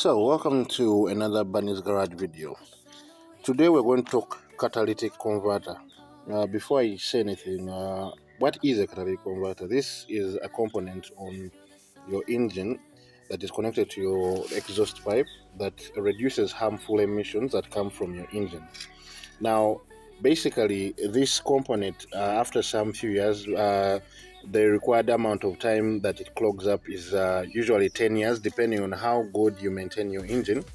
So, welcome to another Barney's Garage video. Today we're going to talk catalytic converter. Before I say anything, what is a catalytic converter? This is a component on your engine that is connected to your exhaust pipe that reduces harmful emissions that come from your engine. Now, basically, this component, after some few years, the required amount of time that it clogs up is usually 10 years, depending on how good you maintain your engine.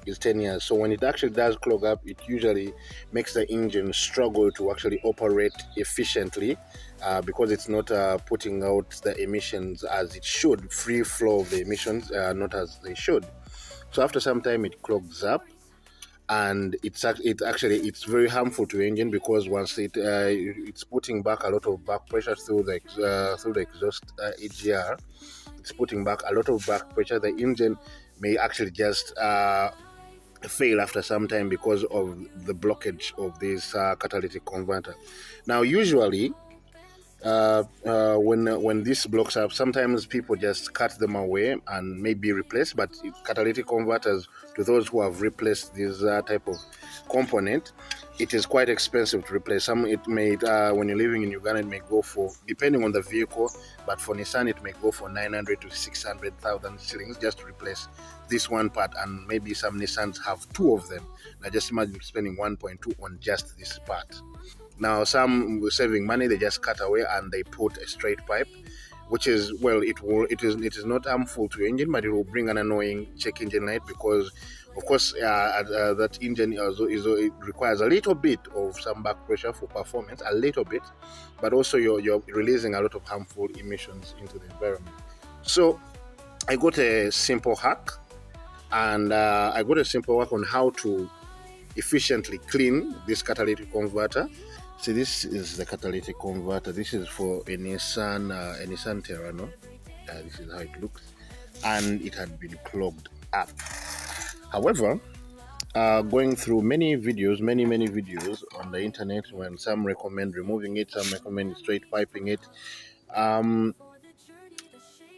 Is 10 years. So when it actually does clog up, it usually makes the engine struggle to actually operate efficiently because it's not putting out the emissions as it should, free flow of the emissions, not as they should. So after some time, it clogs up, and it's very harmful to the engine because once it's putting back a lot of back pressure through the exhaust EGR. It's putting back a lot of back pressure. The engine may actually just fail after some time because of the blockage of this catalytic converter. Now, usually, when this blocks up, sometimes people just cut them away and maybe replace. But catalytic converters, to those who have replaced this type of component, it is quite expensive to replace. It may when you're living in Uganda, it may go for, depending on the vehicle, but for Nissan it may go for 900 to 600,000 shillings just to replace this one part. And maybe some Nissans have two of them. Now just imagine spending 1.2 on just this part. Now, some saving money, they just cut away and they put a straight pipe, which is, well, it is not harmful to your engine, but it will bring an annoying check engine light because, of course, that engine it requires a little bit of some back pressure for performance, a little bit, but also you're releasing a lot of harmful emissions into the environment. So I got a simple hack, and I got a simple hack on how to efficiently clean this catalytic converter. See, this is the catalytic converter. This is for a Nissan Terrano. This is how it looks, and it had been clogged up. However, going through many videos on the internet, when some recommend removing it, some recommend straight piping it.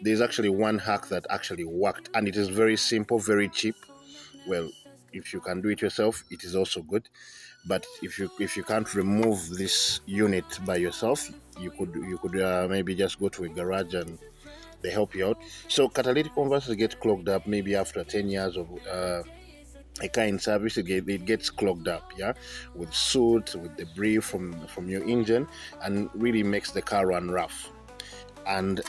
There's actually one hack that actually worked, and it is very simple, very cheap. Well, if you can do it yourself, it is also good. But if you can't remove this unit by yourself, you could maybe just go to a garage and they help you out. So catalytic converters get clogged up maybe after 10 years of a car in service. It gets clogged up, yeah, with soot, with debris from your engine, and really makes the car run rough. And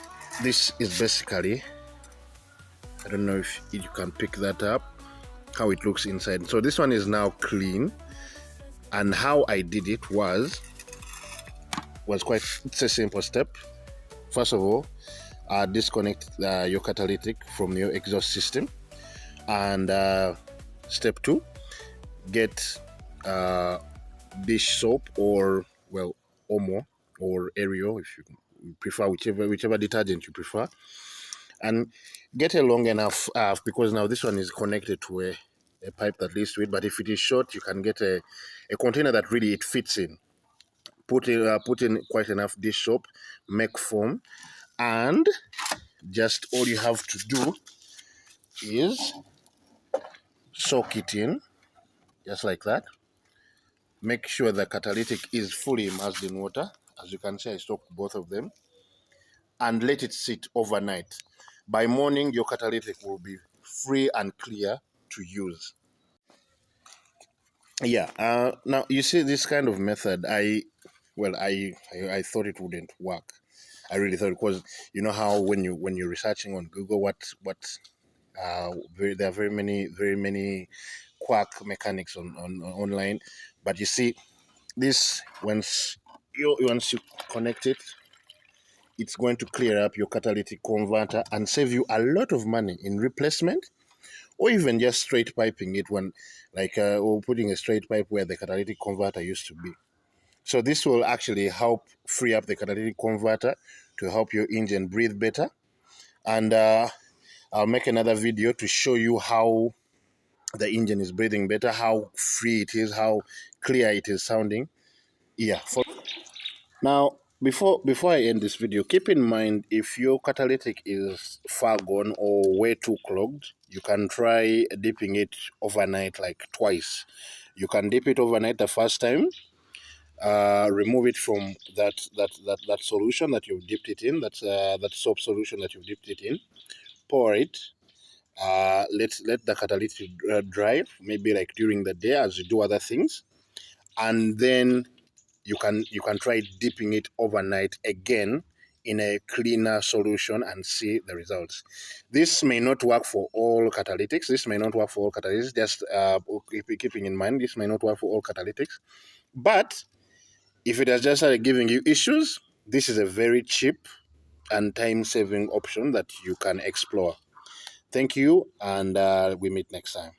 this is basically, I don't know if you can pick that up, how it looks inside. So this one is now clean. And how I did it was it's a simple step. First of all, disconnect your catalytic from your exhaust system. And step 2, get dish soap or, well, Omo or Ariel, if you prefer, whichever detergent you prefer. And get a long enough, because now this one is connected to a pipe that leads to it. But if it is short, you can get a container that really it fits in. Put in quite enough dish soap, make foam, and just all you have to do is soak it in, just like that. Make sure the catalytic is fully immersed in water. As you can see, I soaked both of them, and let it sit overnight. By morning, your catalytic will be free and clear to use. Yeah. Now you see this kind of method. I thought it wouldn't work. I really thought, because you know how when you're researching on Google, there are very many quack mechanics on online. But you see, this once you connect it, it's going to clear up your catalytic converter and save you a lot of money in replacement, or even just straight piping it or putting a straight pipe where the catalytic converter used to be. So this will actually help free up the catalytic converter to help your engine breathe better. And I'll make another video to show you how the engine is breathing better, how free it is, how clear it is sounding. Yeah. Now, before I end this video, keep in mind, if your catalytic is far gone or way too clogged, you can try dipping it overnight, like twice. You can dip it overnight the first time, remove it from that solution that you've dipped it in, that soap solution that you've dipped it in, pour it, let the catalytic dry, maybe like during the day as you do other things, and then you can try dipping it overnight again in a cleaner solution and see the results. This may not work for all catalytics. This may not work for all catalytics. Just keeping in mind, this may not work for all catalytics. But if it has just started giving you issues, this is a very cheap and time-saving option that you can explore. Thank you, and we meet next time.